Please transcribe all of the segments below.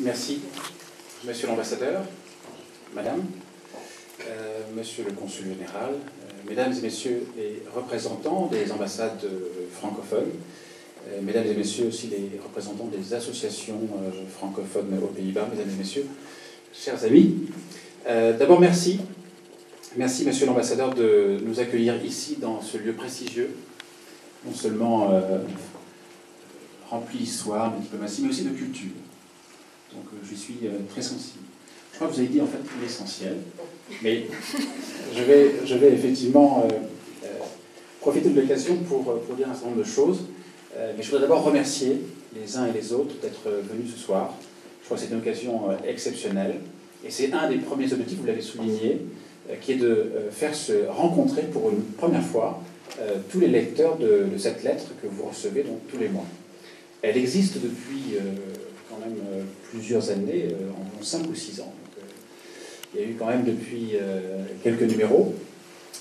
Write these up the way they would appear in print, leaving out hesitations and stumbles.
Merci, Monsieur l'ambassadeur, Madame, Monsieur le consul général, Mesdames et Messieurs les représentants des ambassades francophones, Mesdames et Messieurs aussi les représentants des associations francophones aux Pays-Bas, Mesdames et Messieurs, chers amis. D'abord, merci. Merci, Monsieur l'ambassadeur, de nous accueillir ici, dans ce lieu prestigieux, non seulement rempli d'histoire, de diplomatie, mais aussi de culture. Donc je suis très sensible. Je crois que vous avez dit en fait l'essentiel, mais je vais effectivement profiter de l'occasion pour dire un certain nombre de choses. Mais je voudrais d'abord remercier les uns et les autres d'être venus ce soir. Je crois que c'est une occasion exceptionnelle. Et c'est un des premiers objectifs, vous l'avez souligné, qui est de faire se rencontrer pour une première fois tous les lecteurs de cette lettre que vous recevez donc tous les mois. Elle existe depuis quand même plusieurs années, environ 5 ou 6 ans. Donc, il y a eu quand même depuis quelques numéros,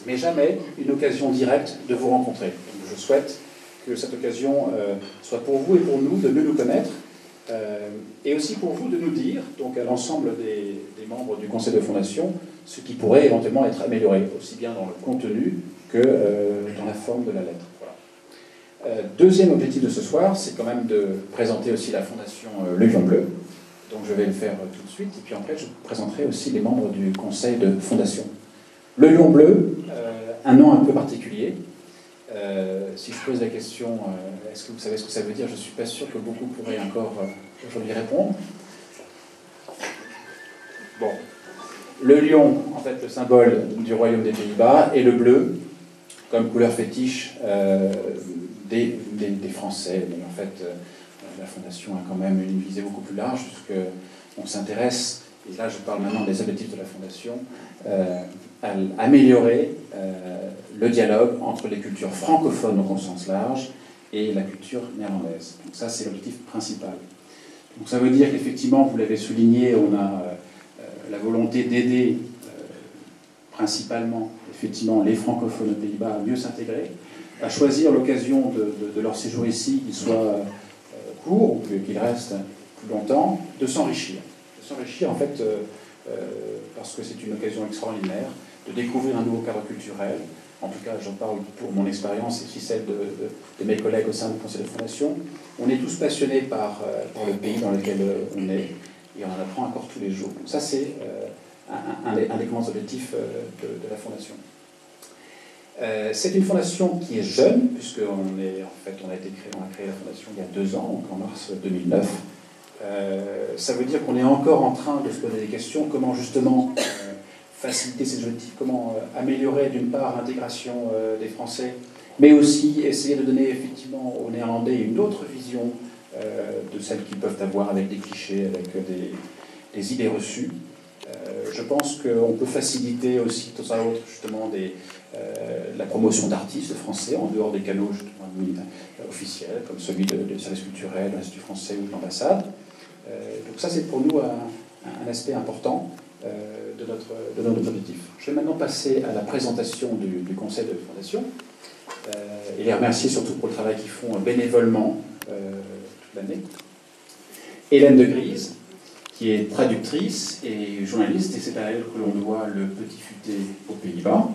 mais jamais une occasion directe de vous rencontrer. Donc, je souhaite que cette occasion soit pour vous et pour nous de mieux nous connaître, et aussi pour vous de nous dire, donc à l'ensemble des membres du conseil de fondation, ce qui pourrait éventuellement être amélioré, aussi bien dans le contenu que dans la forme de la lettre. Voilà. Deuxième objectif de ce soir, c'est quand même de présenter aussi la fondation Le Lion Bleu. Donc je vais le faire tout de suite, et puis après je vous présenterai aussi les membres du conseil de fondation. Le Lion Bleu, un nom un peu particulier. Si je pose la question, est-ce que vous savez ce que ça veut dire? Je ne suis pas sûr que beaucoup pourraient encore aujourd'hui répondre. Bon. Le lion, en fait, le symbole du royaume des Pays-Bas, et le bleu, comme couleur fétiche des Français. Mais en fait, la Fondation a quand même une visée beaucoup plus large, puisqu'on s'intéresse, et là je parle maintenant des objectifs de la Fondation, à améliorer le dialogue entre les cultures francophones au sens large et la culture néerlandaise. Donc ça, c'est l'objectif principal. Donc ça veut dire qu'effectivement, vous l'avez souligné, on a la volonté d'aider principalement, effectivement, les francophones aux Pays-Bas à mieux s'intégrer, à choisir l'occasion de leur séjour ici, qu'il soit court ou qu'il reste plus longtemps, de s'enrichir. De s'enrichir, en fait, parce que c'est une occasion extraordinaire de découvrir un nouveau cadre culturel. En tout cas, j'en parle pour mon expérience et aussi celle de mes collègues au sein du conseil de fondation. On est tous passionnés par le pays dans lequel on est, et on en apprend encore tous les jours. Donc ça, c'est un des grands objectifs de la fondation. C'est une fondation qui est jeune, puisqu'on a créé la fondation il y a 2 ans, donc en mars 2009. Ça veut dire qu'on est encore en train de se poser des questions, comment justement faciliter ces objectifs, comment améliorer d'une part l'intégration des Français, mais aussi essayer de donner effectivement aux Néerlandais une autre vision de celles qu'ils peuvent avoir avec des clichés, avec des idées reçues. Je pense qu'on peut faciliter aussi tout ça autre, justement, la promotion d'artistes français en dehors des canaux officiels, comme celui du service culturel, de l'Institut français ou de l'ambassade. Donc ça, c'est pour nous un aspect important de notre objectif. Je vais maintenant passer à la présentation du conseil de fondation et les remercier surtout pour le travail qu'ils font bénévolement toute l'année. Hélène de Grise, qui est traductrice et journaliste, et c'est à elle que l'on doit le Petit Futé aux Pays-Bas.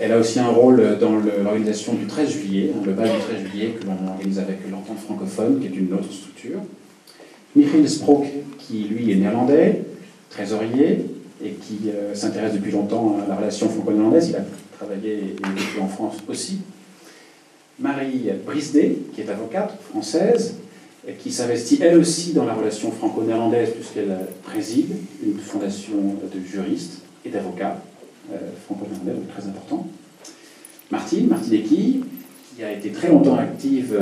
Elle a aussi un rôle dans l'organisation du 13 juillet, le bal du 13 juillet que l'on organise avec l'Entente francophone, qui est une autre structure. Michiel Sprook, qui lui est néerlandais, trésorier, et qui s'intéresse depuis longtemps à la relation franco-néerlandaise. Il a travaillé et vécu en France aussi. Marie Brisdet, qui est avocate française, et qui s'investit elle aussi dans la relation franco-néerlandaise, puisqu'elle préside une fondation de juristes et d'avocats franco-néerlandais, donc très important. Martine Ecky, qui a été très longtemps active,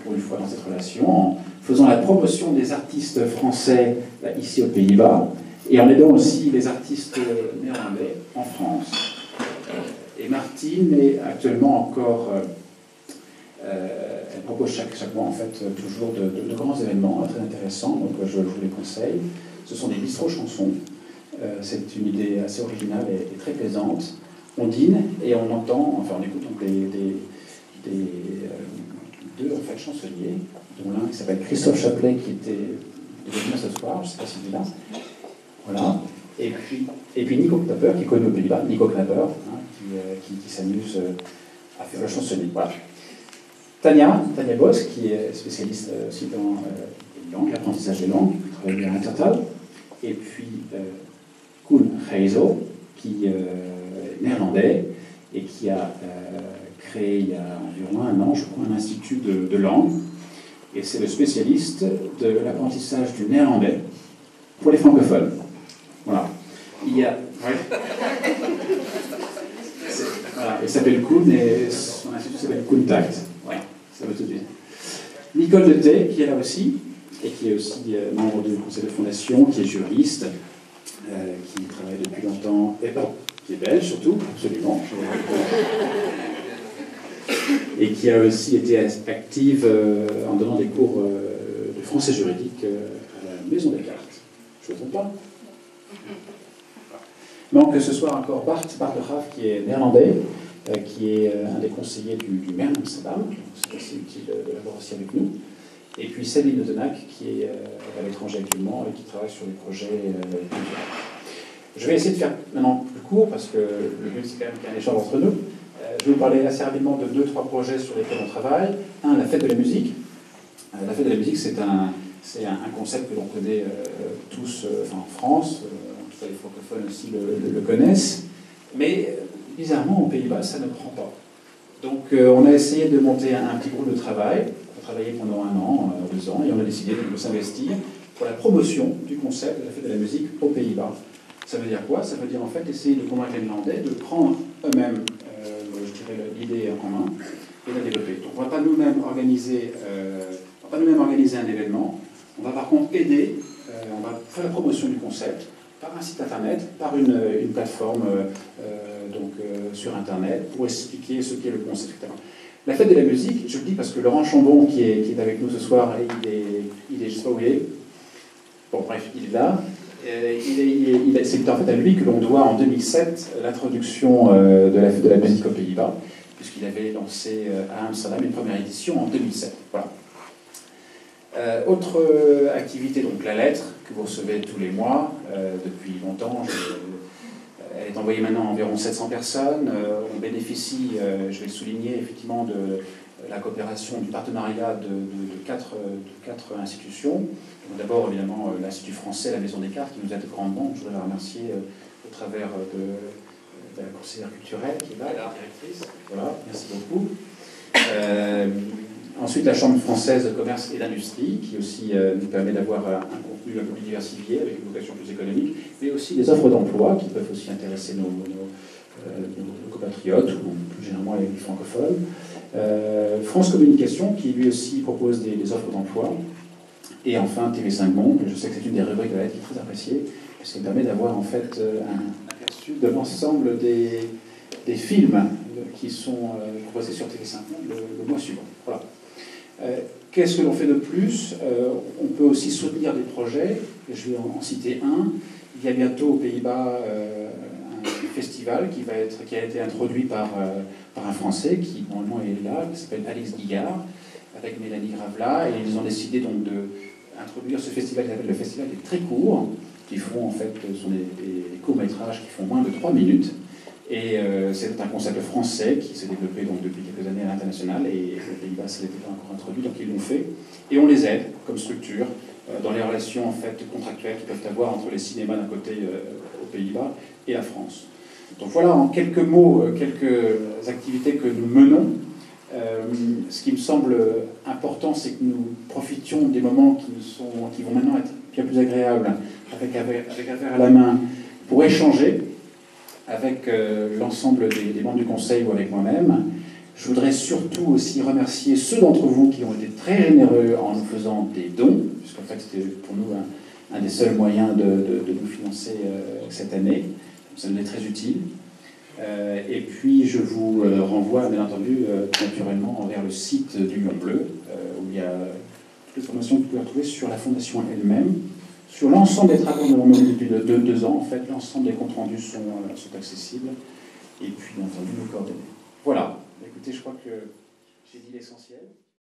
pour une fois, dans cette relation, en faisant la promotion des artistes français ici aux Pays-Bas, et en aidant aussi les artistes néerlandais en France. Et Martine est actuellement encore... elle propose chaque mois, en fait, toujours de grands événements très intéressants, donc je vous les conseille. Ce sont des bistrots chansons. C'est une idée assez originale et très plaisante. On dîne et on entend, enfin on écoute donc deux en fait, chansonniers, dont l'un qui s'appelle Christophe Chaplet, qui était il est venu ce soir, je ne sais pas s'il est là. Voilà. Et puis Nico Knapper, qui est connu aux Pays-Bas, Nico Knapper, hein, qui s'amuse à faire le chansonnier. Voilà. Tania Bosch, qui est spécialiste aussi dans les langues, l'apprentissage des langues, qui travaille à Intertal. Et puis Koen Heizo, qui est néerlandais et qui a créé il y a environ un an, je crois, un institut de langue. Et c'est le spécialiste de l'apprentissage du néerlandais pour les francophones. Voilà. Il y a... Ouais. Voilà. Il s'appelle Koen et son institut s'appelle Koentact. Voilà, ça veut tout dire. Nicole Deté, qui est là aussi, et qui est aussi membre du conseil de fondation, qui est juriste, qui travaille depuis longtemps, et qui est belge surtout, absolument. Et qui a aussi été active en donnant des cours de français juridique à la Maison des Cartes. Je ne me trompe pas. Donc ce soir encore Bart de Graaf, qui est néerlandais, qui est un des conseillers du maire d'Amsterdam, c'est assez utile de l'avoir aussi avec nous. Et puis Céline de Tenac, qui est à l'étranger actuellement et qui travaille sur des projets culturels. Je vais essayer de faire maintenant plus court, parce que le but c'est quand même qu'il y ait un échange entre nous. Je vais vous parler assez rapidement de 2-3 projets sur lesquels on travaille. Un, la fête de la musique. La fête de la musique, c'est un concept que l'on connaît tous en France, en tout cas les francophones aussi le connaissent, mais bizarrement, aux Pays-Bas, ça ne prend pas. Donc on a essayé de monter un petit groupe de travail. On a travaillé pendant 1 an, 2 ans, et on a décidé de s'investir pour la promotion du concept de la fête de la musique aux Pays-Bas. Ça veut dire quoi? Ça veut dire en fait essayer de convaincre les Néerlandais de prendre eux-mêmes l'idée en main et la développer. Donc on ne va pas nous-mêmes organiser, un événement, on va par contre aider, on va faire la promotion du concept par un site internet, par une plateforme sur internet pour expliquer ce qu'est le concept, etc. La fête de la musique, je le dis parce que Laurent Chambon, qui est avec nous ce soir, il est je sais pas où il est. Bon bref, il est là. C'est en fait à lui que l'on doit en 2007 l'introduction de la fête de la musique aux Pays-Bas, puisqu'il avait lancé à Amsterdam une première édition en 2007. Voilà. Autre activité, donc la lettre que vous recevez tous les mois depuis longtemps. Elle est envoyée maintenant à environ 700 personnes. On bénéficie, je vais le souligner, effectivement de la coopération, du partenariat de quatre institutions. D'abord, évidemment, l'Institut français, la Maison des Cartes, qui nous aide grandement. Je voudrais la remercier au travers de la conseillère culturelle qui est là, la directrice. Voilà, merci beaucoup. Ensuite, la Chambre française de commerce et d'industrie, qui aussi nous permet d'avoir un contenu un peu plus diversifié, avec une vocation plus économique, mais aussi des offres d'emploi qui peuvent aussi intéresser nos compatriotes, ou plus généralement les francophones. France Communication, qui lui aussi propose des offres d'emploi. Et enfin, TV5 Monde, je sais que c'est une des rubriques de la lettre qui est très appréciée, parce qu'elle permet d'avoir en fait un aperçu de l'ensemble des films qui sont proposés sur TV5 Monde le mois suivant. Voilà. Qu'est-ce que l'on fait de plus? On peut aussi soutenir des projets, et je vais en citer un. Il y a bientôt aux Pays-Bas un festival qui a été introduit par un Français qui normalement est là, qui s'appelle Alex Guigard, avec Mélanie Gravela, et ils ont décidé donc d'introduire ce festival qui s'appelle le Festival des très courts, qui font en fait, sont des courts-métrages qui font moins de 3 minutes. Et c'est un concept français qui s'est développé donc, depuis quelques années à l'international, et aux Pays-Bas, ça n'était pas encore introduit, donc ils l'ont fait. Et on les aide, comme structure, dans les relations en fait, contractuelles qu'ils peuvent avoir entre les cinémas d'un côté aux Pays-Bas et la France. Donc voilà, en quelques mots, quelques activités que nous menons. Ce qui me semble important, c'est que nous profitions des moments qui vont maintenant être bien plus agréables, avec un verre à la main, pour échanger avec l'ensemble des membres du Conseil ou avec moi-même. Je voudrais surtout aussi remercier ceux d'entre vous qui ont été très généreux en nous faisant des dons, puisqu'en fait c'était pour nous un des seuls moyens de nous financer cette année. Ça nous est très utile. Et puis je vous renvoie bien entendu naturellement vers le site du Lion Bleu, où il y a toutes les informations que vous pouvez retrouver sur la fondation elle-même. Sur l'ensemble des travaux que nous avons menés depuis 2 ans, en fait, l'ensemble des comptes rendus sont accessibles. Et puis, bien entendu, nos coordonnées. Voilà. Écoutez, je crois que j'ai dit l'essentiel.